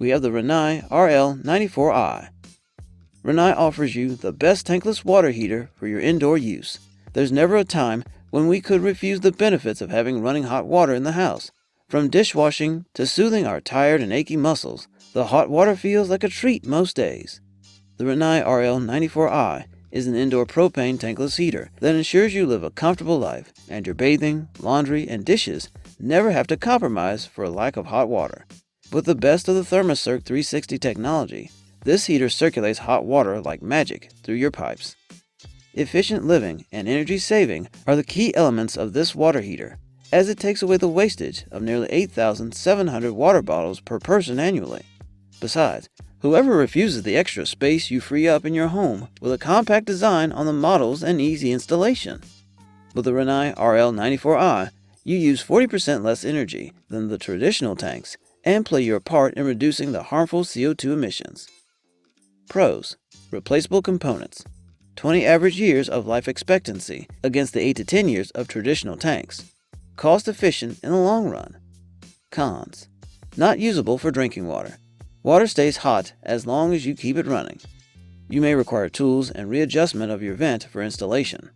we have the Rinnai RL94i. Rinnai offers you the best tankless water heater for your indoor use. There's never a time when we could refuse the benefits of having running hot water in the house. From dishwashing to soothing our tired and achy muscles, the hot water feels like a treat most days. The Rinnai RL94i is an indoor propane tankless heater that ensures you live a comfortable life and your bathing, laundry, and dishes never have to compromise for a lack of hot water. With the best of the ThermoCirc 360 technology, this heater circulates hot water like magic through your pipes. Efficient living and energy saving are the key elements of this water heater, as it takes away the wastage of nearly 8,700 water bottles per person annually. Besides, whoever refuses the extra space you free up in your home with a compact design on the models and easy installation? With the Rinnai RL94i, you use 40% less energy than the traditional tanks and play your part in reducing the harmful CO2 emissions. Pros: replaceable components, 20 average years of life expectancy against the 8 to 10 years of traditional tanks. Cost efficient in the long run. Cons: not usable for drinking water. Water stays hot as long as you keep it running. You may require tools and readjustment of your vent for installation.